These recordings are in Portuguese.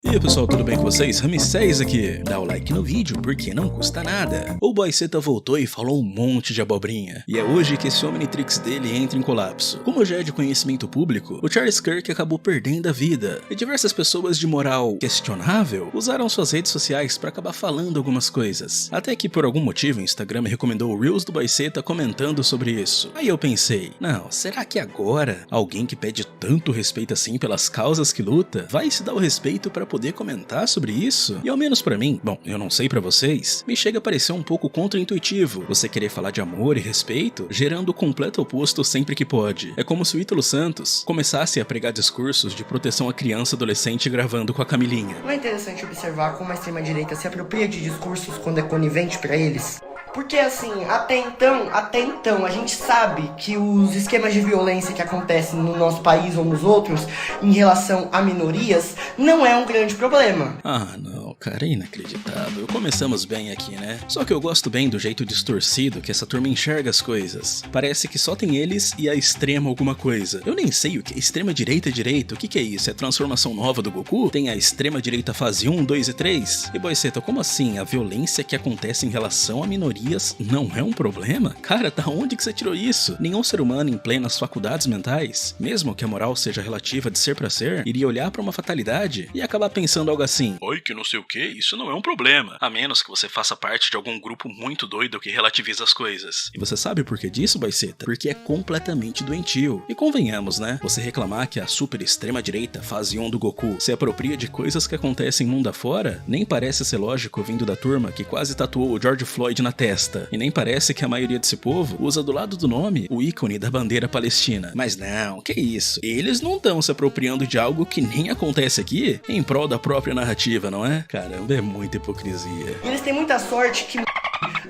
E aí pessoal, tudo bem com vocês? Ramsés aqui. Dá o like no vídeo porque não custa nada. O Boyzeta voltou e falou um monte de abobrinha. E é hoje que esse Omnitrix dele entra em colapso. Como já é de conhecimento público, o Charles Kirk acabou perdendo a vida. E diversas pessoas de moral questionável usaram suas redes sociais para acabar falando algumas coisas. Até que por algum motivo o Instagram me recomendou o Reels do Boyzeta comentando sobre isso. Aí eu pensei, não, será que agora alguém que pede tanto respeito assim pelas causas que luta vai se dar o respeito para poder comentar sobre isso? E ao menos pra mim, bom, eu não sei pra vocês, me chega a parecer um pouco contra-intuitivo você querer falar de amor e respeito, gerando o completo oposto sempre que pode. É como se o Ítalo Santos começasse a pregar discursos de proteção à criança e adolescente gravando com a Camilinha. Não é interessante observar como a extrema-direita se apropria de discursos quando é conivente pra eles? Porque assim, até então, a gente sabe que os esquemas de violência que acontecem no nosso país ou nos outros, em relação a minorias, não é um grande problema. Ah não, cara, é inacreditável. Começamos bem aqui, né? Só que eu gosto bem do jeito distorcido que essa turma enxerga as coisas. Parece que só tem eles e a extrema alguma coisa. Eu nem sei o que é extrema direita e direita, o que é isso? É a transformação nova do Goku? Tem a extrema direita fase 1, 2 e 3? E Boyzeta, como assim? A violência que acontece em relação a minorias não é um problema? Cara, da onde que você tirou isso? Nenhum ser humano em plenas faculdades mentais, mesmo que a moral seja relativa de ser pra ser, iria olhar pra uma fatalidade e acabar pensando algo assim: oi, que não sei o que, isso não é um problema. A menos que você faça parte de algum grupo muito doido que relativiza as coisas. E você sabe por que disso, Boyzeta? Porque é completamente doentio. E convenhamos, né? Você reclamar que a super extrema direita fase 1 do Goku se apropria de coisas que acontecem mundo afora, nem parece ser lógico vindo da turma que quase tatuou o George Floyd na testa. E nem parece que a maioria desse povo usa do lado do nome o ícone da bandeira palestina. Mas não, que isso? Eles não estão se apropriando de algo que nem acontece aqui em prol da própria narrativa, não é? Caramba, é muita hipocrisia. E eles têm muita sorte que,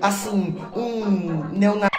assim, um neonazista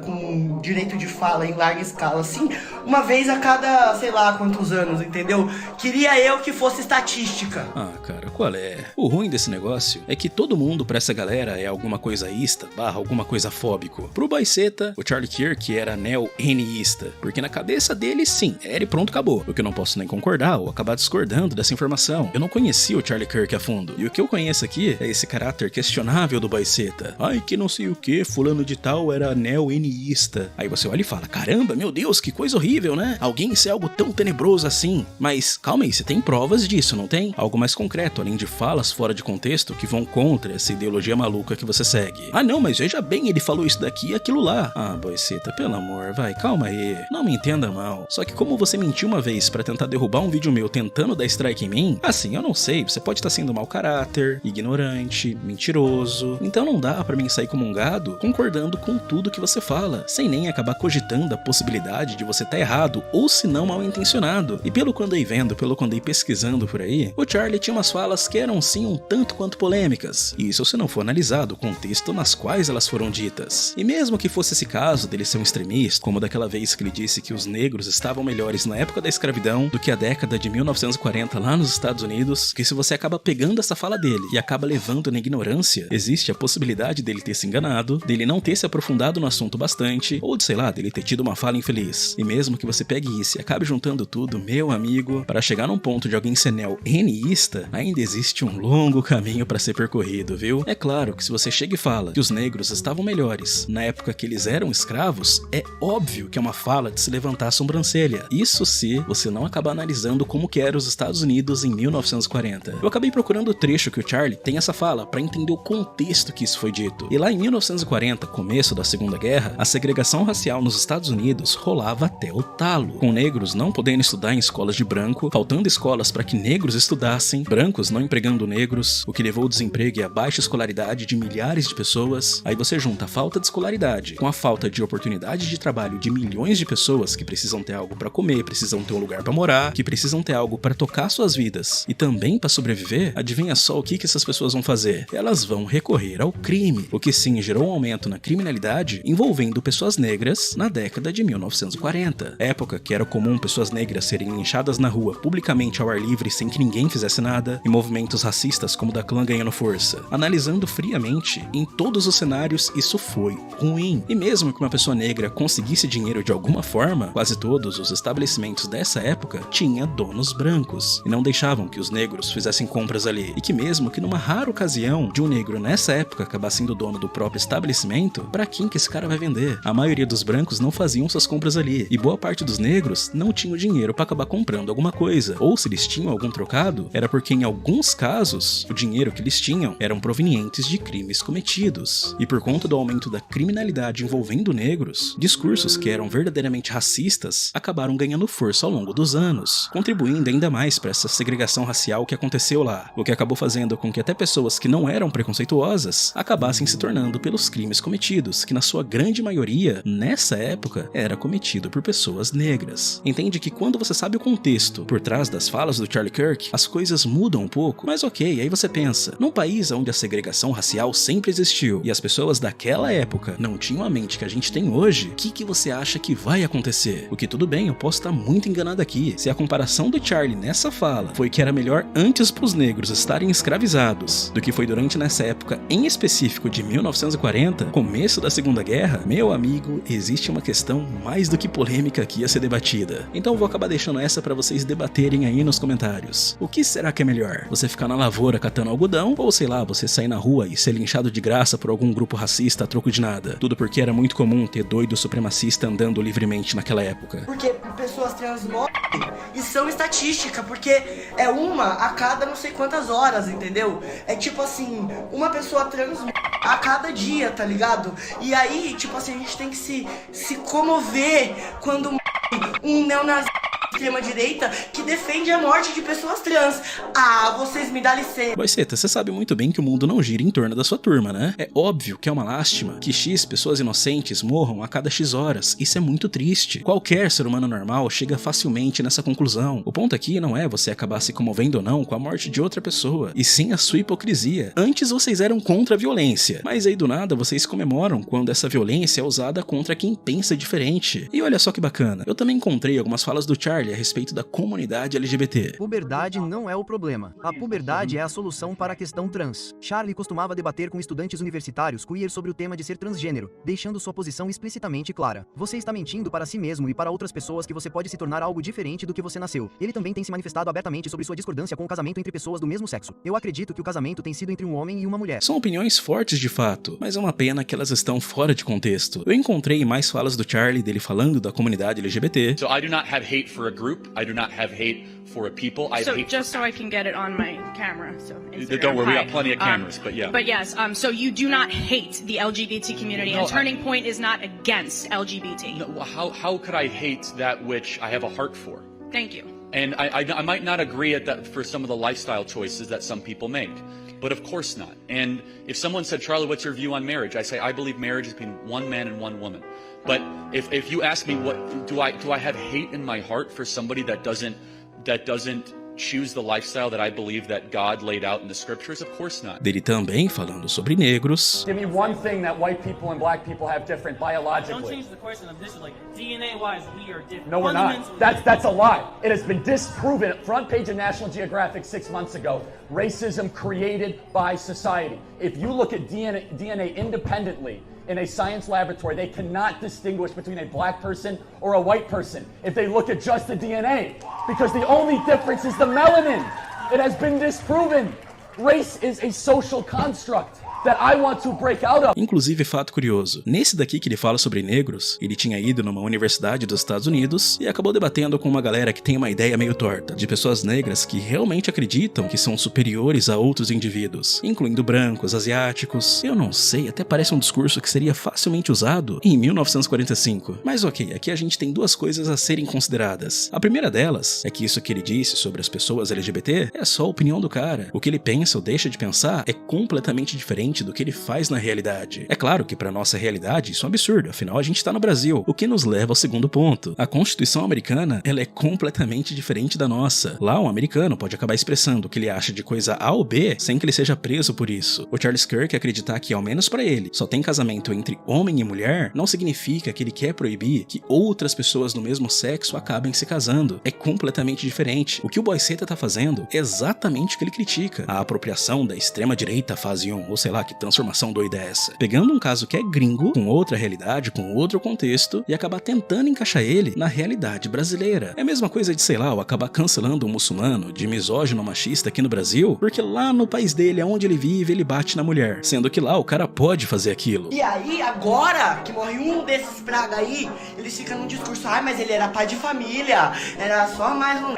com direito de fala em larga escala, assim, uma vez a cada, sei lá quantos anos, entendeu? Queria eu que fosse estatística. Ah, cara, qual é? O ruim desse negócio é que todo mundo pra essa galera é alguma coisaísta / alguma coisa fóbico. Pro Boyzeta, o Charlie Kirk era neo-NIsta, porque na cabeça dele, sim, era e pronto, acabou. O que eu não posso nem concordar ou acabar discordando dessa informação. Eu não conhecia o Charlie Kirk a fundo, e o que eu conheço aqui é esse caráter questionável do Boyzeta. Ai, que não sei o que, fulano de tal era neo-NIsta. Aí você olha e fala, caramba, meu Deus, que coisa horrível, né? Alguém ser algo tão tenebroso assim. Mas calma aí, você tem provas disso, não tem? Algo mais concreto, além de falas fora de contexto que vão contra essa ideologia maluca que você segue. Ah não, mas veja bem, ele falou isso daqui e aquilo lá. Ah, Boyzeta, pelo amor, vai, calma aí. Não me entenda mal. Só que como você mentiu uma vez pra tentar derrubar um vídeo meu tentando dar strike em mim, assim, eu não sei, você pode estar sendo mau caráter, ignorante, mentiroso. Então não dá pra mim sair como um gado concordando com tudo que você fala, sem nem acabar cogitando a possibilidade de você estar errado ou se não mal intencionado. E pelo que andei vendo, pelo que andei pesquisando por aí, o Charlie tinha umas falas que eram sim um tanto quanto polêmicas, e isso se não for analisado o contexto nas quais elas foram ditas. E mesmo que fosse esse caso dele ser um extremista, como daquela vez que ele disse que os negros estavam melhores na época da escravidão do que a década de 1940 lá nos Estados Unidos, que se você acaba pegando essa fala dele e acaba levando na ignorância, existe a possibilidade dele ter se enganado, dele não ter se aprofundado no assunto bastante, ou de, sei lá, dele ter tido uma fala infeliz. E mesmo que você pegue isso e acabe juntando tudo, meu amigo, para chegar num ponto de alguém ser neo-NIsta, ainda existe um longo caminho para ser percorrido, viu? É claro que se você chega e fala que os negros estavam melhores na época que eles eram escravos, é óbvio que é uma fala de se levantar a sobrancelha. Isso se você não acabar analisando como que eram os Estados Unidos em 1940. Eu acabei procurando o trecho que o Charlie tem essa fala para entender o contexto que isso foi dito. E lá em 1940, começo da Segunda Guerra, a segregação racial nos Estados Unidos rolava até o talo, com negros não podendo estudar em escolas de branco, faltando escolas para que negros estudassem, brancos não empregando negros, o que levou ao desemprego e à baixa escolaridade de milhares de pessoas. Aí você junta a falta de escolaridade com a falta de oportunidade de trabalho de milhões de pessoas que precisam ter algo para comer, precisam ter um lugar para morar, que precisam ter algo para tocar suas vidas e também para sobreviver. Adivinha só o que essas pessoas vão fazer? Elas vão recorrer ao crime, o que sim gerou um aumento na criminalidade envolvendo pessoas negras na década de 1940, época que era comum pessoas negras serem linchadas na rua publicamente ao ar livre sem que ninguém fizesse nada, e movimentos racistas como o da clã ganhando força. Analisando friamente, em todos os cenários isso foi ruim. E mesmo que uma pessoa negra conseguisse dinheiro de alguma forma, quase todos os estabelecimentos dessa época tinham donos brancos, e não deixavam que os negros fizessem compras ali. E que mesmo que numa rara ocasião de um negro nessa época acabar sendo dono do próprio estabelecimento, pra quem que esse cara vai vender? A maioria dos brancos não faziam suas compras ali, e boa parte dos negros não tinham dinheiro pra acabar comprando alguma coisa, ou se eles tinham algum trocado, era porque em alguns casos, o dinheiro que eles tinham eram provenientes de crimes cometidos. E por conta do aumento da criminalidade envolvendo negros, discursos que eram verdadeiramente racistas acabaram ganhando força ao longo dos anos, contribuindo ainda mais para essa segregação racial que aconteceu lá, o que acabou fazendo com que até pessoas que não eram preconceituosas acabassem se tornando pelos crimes cometidos, que na sua grande maioria, nessa época, era cometido por pessoas negras. Entende que quando você sabe o contexto por trás das falas do Charlie Kirk, as coisas mudam um pouco, mas ok, aí você pensa, num país onde a segregação racial sempre existiu e as pessoas daquela época não tinham a mente que a gente tem hoje, o que você acha que vai acontecer? O que tudo bem, eu posso estar muito enganado aqui. Se a comparação do Charlie nessa fala foi que era melhor antes pros negros estarem escravizados do que foi durante nessa época em específico de 1940, começo da Segunda Guerra, meu amigo, existe uma questão mais do que polêmica aqui a ser debatida. Então eu vou acabar deixando essa pra vocês debaterem aí nos comentários. O que será que é melhor? Você ficar na lavoura catando algodão, ou sei lá, você sair na rua e ser linchado de graça por algum grupo racista a troco de nada? Tudo porque era muito comum ter doido supremacista andando livremente naquela época. Porque pessoas trans morrem e são estatística, porque é uma a cada não sei quantas horas, entendeu? É tipo assim, uma pessoa trans a cada dia, tá ligado? E aí, tipo assim, a gente tem que se comover quando um neonazi extrema-direita que defende a morte de pessoas trans. Ah, vocês me dão licença. Boiceta, você sabe muito bem que o mundo não gira em torno da sua turma, né? É óbvio que é uma lástima que X pessoas inocentes morram a cada X horas. Isso é muito triste. Qualquer ser humano normal chega facilmente nessa conclusão. O ponto aqui não é você acabar se comovendo ou não com a morte de outra pessoa, e sim a sua hipocrisia. Antes vocês eram contra a violência, mas aí do nada vocês comemoram quando essa violência é usada contra quem pensa diferente. E olha só que bacana, eu também encontrei algumas falas do Charlie a respeito da comunidade LGBT. Puberdade não é o problema. A puberdade é a solução para a questão trans. Charlie costumava debater com estudantes universitários queer sobre o tema de ser transgênero, deixando sua posição explicitamente clara. Você está mentindo para si mesmo e para outras pessoas que você pode se tornar algo diferente do que você nasceu. Ele também tem se manifestado abertamente sobre sua discordância com o casamento entre pessoas do mesmo sexo. Eu acredito que o casamento tem sido entre um homem e uma mulher. São opiniões fortes de fato, mas é uma pena que elas estão fora de contexto. Eu encontrei mais falas do Charlie dele falando da comunidade LGBT. So I do not have hate for a group. I do not have hate for a people. I have hate just so I can get it on my camera. So Instagram, don't worry, we got plenty of cameras, but yeah. But yes, so you do not hate the LGBT community, No, and Turning Point is not against LGBT. No, how could I hate that which I have a heart for? Thank you. And I might not agree at that for some of the lifestyle choices that some people make, but of course not. And if someone said, Charlie, what's your view on marriage? I say, I believe marriage is between one man and one woman. But if you ask me, what do I have hate in my heart for somebody that doesn't choose the lifestyle that I believe that God laid out in the scriptures? Of course not. Dele também falando sobre negros. Give me one thing that white people and black people have different biologically. Don't change the question of this, like DNA-wise, we are different. No, we're not. That's a lie. It has been disproven. Front page of National Geographic 6 months ago. Racism created by society. If you look at DNA independently in a science laboratory, they cannot distinguish between a black person or a white person if they look at just the DNA, because the only difference is the melanin. It has been disproven. Race is a social construct that I want to break out of. Inclusive, fato curioso, nesse daqui que ele fala sobre negros, ele tinha ido numa universidade dos Estados Unidos e acabou debatendo com uma galera que tem uma ideia meio torta, de pessoas negras que realmente acreditam que são superiores a outros indivíduos, incluindo brancos, asiáticos. Eu não sei, até parece um discurso que seria facilmente usado em 1945. Mas ok, aqui a gente tem duas coisas a serem consideradas. A primeira delas é que isso que ele disse sobre as pessoas LGBT é só a opinião do cara. O que ele pensa ou deixa de pensar é completamente diferente diferente do que ele faz na realidade. É claro que pra nossa realidade isso é um absurdo, afinal a gente tá no Brasil, o que nos leva ao segundo ponto. A Constituição americana, ela é completamente diferente da nossa. Lá um americano pode acabar expressando o que ele acha de coisa A ou B sem que ele seja preso por isso. O Charles Kirk acreditar que, ao menos pra ele, só tem casamento entre homem e mulher, não significa que ele quer proibir que outras pessoas do mesmo sexo acabem se casando. É completamente diferente. O que o Boyceta tá fazendo é exatamente o que ele critica. A apropriação da extrema-direita fase 1, ou sei lá, que transformação doida é essa? Pegando um caso que é gringo, com outra realidade, com outro contexto, e acabar tentando encaixar ele na realidade brasileira. É a mesma coisa de, sei lá, eu acabar cancelando um muçulmano de misógino machista aqui no Brasil, porque lá no país dele, onde ele vive, ele bate na mulher, sendo que lá o cara pode fazer aquilo. E aí, agora que morre um desses praga aí, eles ficam no discurso, mas ele era pai de família, era só mais um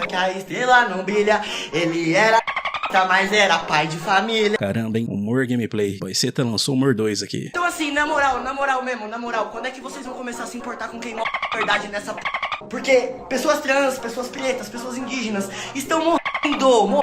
que a estrela não brilha, ele era mas era pai de família. Caramba, hein? Humor gameplay. Boyceta lançou Humor 2 aqui. Então assim, na moral mesmo, quando é que vocês vão começar a se importar com quem morre de verdade nessa Porque pessoas trans, pessoas pretas, pessoas indígenas estão morrendo.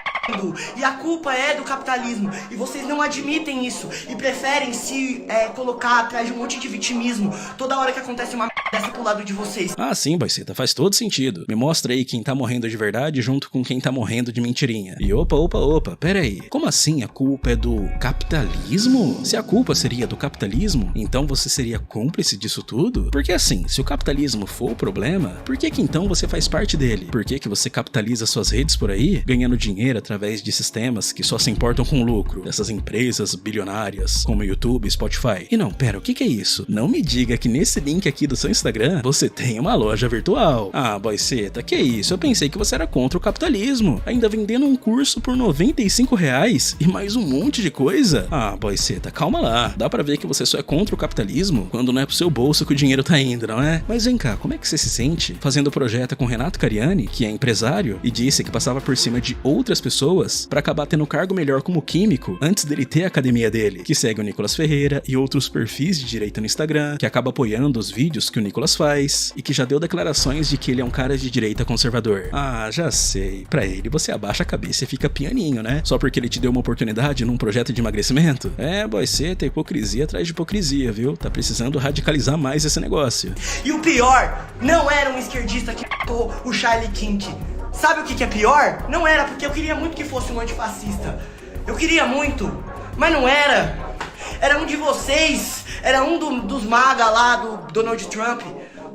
E a culpa é do capitalismo. E vocês não admitem isso. E preferem se colocar atrás de um monte de vitimismo toda hora que acontece uma dessa pro lado de vocês. Ah, sim, Boyceta, faz todo sentido. Me mostra aí quem tá morrendo de verdade junto com quem tá morrendo de mentirinha. E opa, pera aí. Como assim a culpa é do capitalismo? Se a culpa seria do capitalismo, então você seria cúmplice disso tudo? Porque assim, se o capitalismo for o problema, por que então você faz parte dele? Por que você capitaliza suas redes por aí, ganhando dinheiro através de sistemas que só se importam com o lucro dessas empresas bilionárias, como YouTube, Spotify? E não, pera, o que é isso? Não me diga que nesse link aqui do seu Instagram, você tem uma loja virtual. Ah, Boyceta, que isso? Eu pensei que você era contra o capitalismo, ainda vendendo um curso por R$95 e mais um monte de coisa. Ah, Boyceta, calma lá, dá pra ver que você só é contra o capitalismo quando não é pro seu bolso que o dinheiro tá indo, não é? Mas vem cá, como é que você se sente fazendo projeto com Renato Cariani, que é empresário, e disse que passava por cima de outras pessoas pra acabar tendo cargo melhor como químico antes dele ter a academia dele, que segue o Nicolas Ferreira e outros perfis de direita no Instagram, que acaba apoiando os vídeos que o Nicolas faz, e que já deu declarações de que ele é um cara de direita conservador. Ah, já sei, pra ele você abaixa a cabeça e fica pianinho, né? Só porque ele te deu uma oportunidade num projeto de emagrecimento? É, Boyceta, hipocrisia atrás de hipocrisia, viu? Tá precisando radicalizar mais esse negócio. E o pior, não era um esquerdista que matou o Charlie King. Sabe o que é pior? Não era, porque eu queria muito que fosse um antifascista. Eu queria muito, mas não era. Era um de vocês, era um dos maga lá do Donald Trump.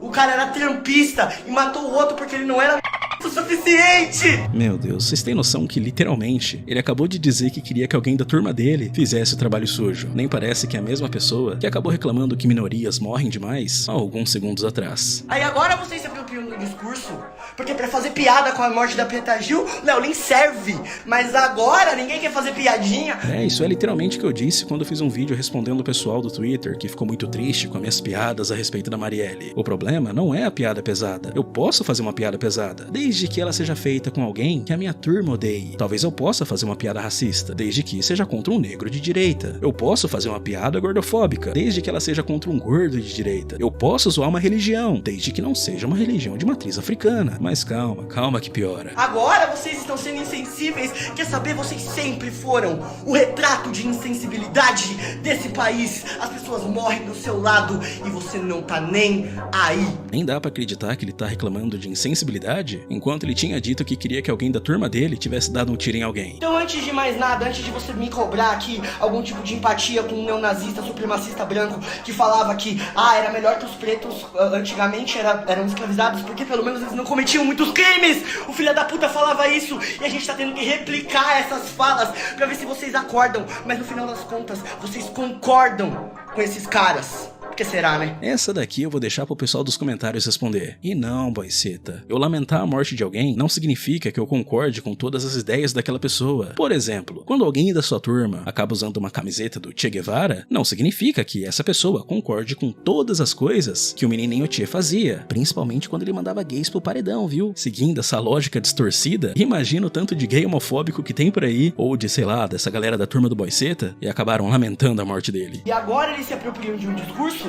O cara era trampista e matou o outro porque ele não era o suficiente. Meu Deus, vocês têm noção que literalmente ele acabou de dizer que queria que alguém da turma dele fizesse o trabalho sujo. Nem parece que é a mesma pessoa que acabou reclamando que minorias morrem demais há alguns segundos atrás. Aí agora vocês se apropriam do discurso, porque pra fazer piada com a morte da Preta Gil, Léo Lins serve. Mas agora ninguém quer fazer piadinha. É, isso é literalmente o que eu disse quando eu fiz um vídeo respondendo o pessoal do Twitter que ficou muito triste com as minhas piadas a respeito da Marielle. O problema não é a piada pesada. Eu posso fazer uma piada pesada, desde que ela seja feita com alguém que a minha turma odeie. Talvez eu possa fazer uma piada racista, desde que seja contra um negro de direita. Eu posso fazer uma piada gordofóbica, desde que ela seja contra um gordo de direita. Eu posso zoar uma religião, desde que não seja uma religião de matriz africana. Mas calma que piora. Agora vocês estão sendo insensíveis. Quer saber? Vocês sempre foram o retrato de insensibilidade desse país. As pessoas morrem do seu lado e você não tá nem aí. Nem dá pra acreditar que ele tá reclamando de insensibilidade, enquanto ele tinha dito que queria que alguém da turma dele tivesse dado um tiro em alguém. Então, antes de mais nada, antes de você me cobrar aqui algum tipo de empatia com um neonazista supremacista branco que falava que era melhor que os pretos antigamente eram escravizados porque pelo menos eles não cometiam muitos crimes. O filho da puta falava isso e a gente tá tendo que replicar essas falas pra ver se vocês acordam. Mas no final das contas, vocês concordam com esses caras. Por que será, né? Essa daqui eu vou deixar pro pessoal dos comentários responder. E não, Boyceta, eu lamentar a morte de alguém não significa que eu concorde com todas as ideias daquela pessoa. Por exemplo, quando alguém da sua turma acaba usando uma camiseta do Che Guevara, não significa que essa pessoa concorde com todas as coisas que o menininho Che fazia, principalmente quando ele mandava gays pro paredão, viu? Seguindo essa lógica distorcida, imagina o tanto de gay homofóbico que tem por aí, ou de, sei lá, dessa galera da turma do Boyceta, e acabaram lamentando a morte dele. E agora eles se apropriam de um discurso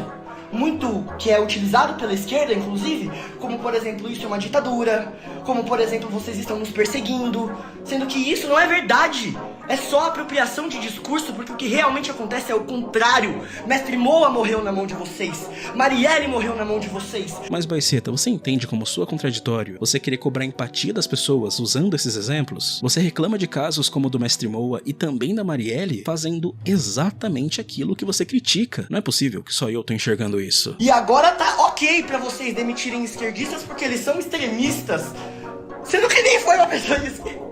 muito que é utilizado pela esquerda, inclusive, como por exemplo, isso é uma ditadura, como por exemplo, vocês estão nos perseguindo, sendo que isso não é verdade. É só apropriação de discurso, porque o que realmente acontece é o contrário. Mestre Moa morreu na mão de vocês. Marielle morreu na mão de vocês. Mas, Baiceta, você entende como soa contraditório você querer cobrar empatia das pessoas usando esses exemplos? Você reclama de casos como o do Mestre Moa e também da Marielle fazendo exatamente aquilo que você critica. Não é possível que só eu tô enxergando isso. E agora tá ok pra vocês demitirem esquerdistas porque eles são extremistas. Sendo que nem foi uma pessoa de esquerda.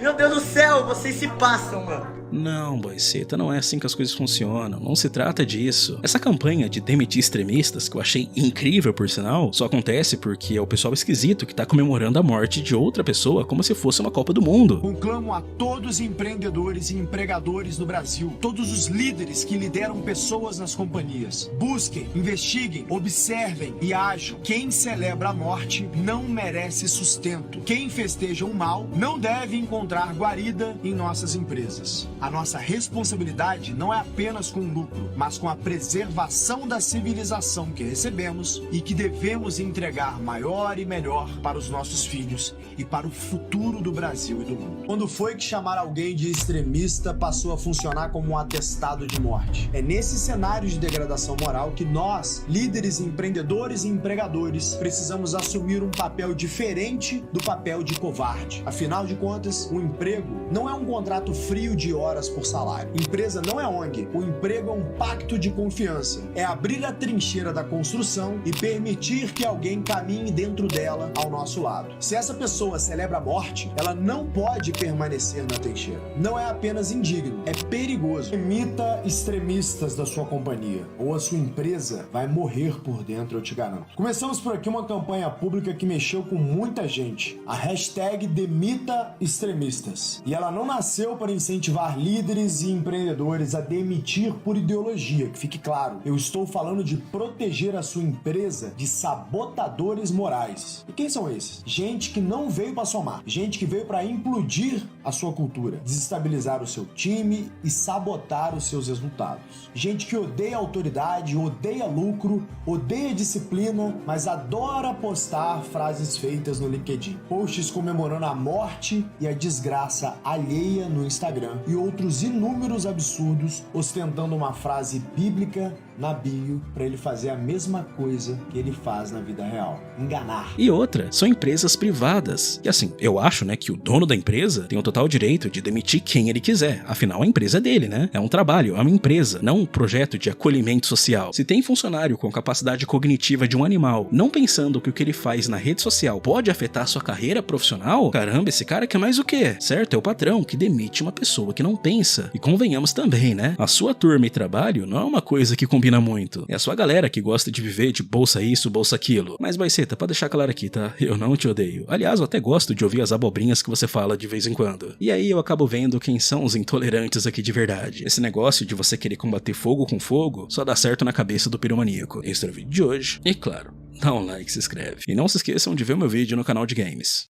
Meu Deus do céu, vocês se passam, mano. Não, Baiceta, não é assim que as coisas funcionam, não se trata disso. Essa campanha de demitir extremistas, que eu achei incrível por sinal, só acontece porque é o pessoal esquisito que tá comemorando a morte de outra pessoa como se fosse uma Copa do Mundo. Conclamo a todos os empreendedores e empregadores do Brasil, todos os líderes que lideram pessoas nas companhias. Busquem, investiguem, observem e ajam. Quem celebra a morte não merece sustento. Quem festeja o mal não deve encontrar guarida em nossas empresas. A nossa responsabilidade não é apenas com o lucro, mas com a preservação da civilização que recebemos e que devemos entregar maior e melhor para os nossos filhos e para o futuro do Brasil e do mundo. Quando foi que chamar alguém de extremista passou a funcionar como um atestado de morte? É nesse cenário de degradação moral que nós, líderes, empreendedores e empregadores, precisamos assumir um papel diferente do papel de covarde. Afinal de contas, o emprego não é um contrato frio de horas por salário. Empresa não é ONG. O emprego é um pacto de confiança. É abrir a trincheira da construção e permitir que alguém caminhe dentro dela ao nosso lado. Se essa pessoa celebra a morte, ela não pode permanecer na trincheira. Não é apenas indigno, é perigoso. Imita extremistas da sua companhia, ou a sua empresa vai morrer por dentro, eu te garanto. Começamos por aqui uma campanha pública que mexeu com muita gente. A hashtag Demita Extremistas. E ela não nasceu para incentivar líderes e empreendedores a demitir por ideologia, que fique claro. Eu estou falando de proteger a sua empresa de sabotadores morais. E quem são esses? Gente que não veio para somar, gente que veio para implodir a sua cultura, desestabilizar o seu time e sabotar os seus resultados. Gente que odeia autoridade, odeia lucro, odeia disciplina, mas adora postar frases feitas no LinkedIn. Posts comemorando a morte e a desgraça alheia no Instagram e outros inúmeros absurdos ostentando uma frase bíblica na bio para ele fazer a mesma coisa que ele faz na vida real: enganar. E outra, são empresas privadas. E assim, eu acho, né, que o dono da empresa tem o total direito de demitir quem ele quiser. Afinal, a empresa é dele, né? É um trabalho, é uma empresa, não um projeto de acolhimento social. Se tem funcionário com capacidade cognitiva de um animal, não pensando que o que ele faz na rede social pode afetar sua carreira profissional, caramba, esse cara quer mais o quê? Certo? É o patrão que demite uma pessoa que não pensa. E convenhamos também, né? A sua turma e trabalho não é uma coisa que combina muito. É a sua galera que gosta de viver de bolsa isso, bolsa aquilo. Mas, Baiceta, pra deixar claro aqui, tá? Eu não te odeio. Aliás, eu até gosto de ouvir as abobrinhas que você fala de vez em quando. E aí eu acabo vendo quem são os intolerantes aqui de verdade. Esse negócio de você querer combater fogo com fogo só dá certo na cabeça do piromaníaco. Esse é o vídeo de hoje. E claro, dá um like, se inscreve. E não se esqueçam de ver o meu vídeo no canal de games.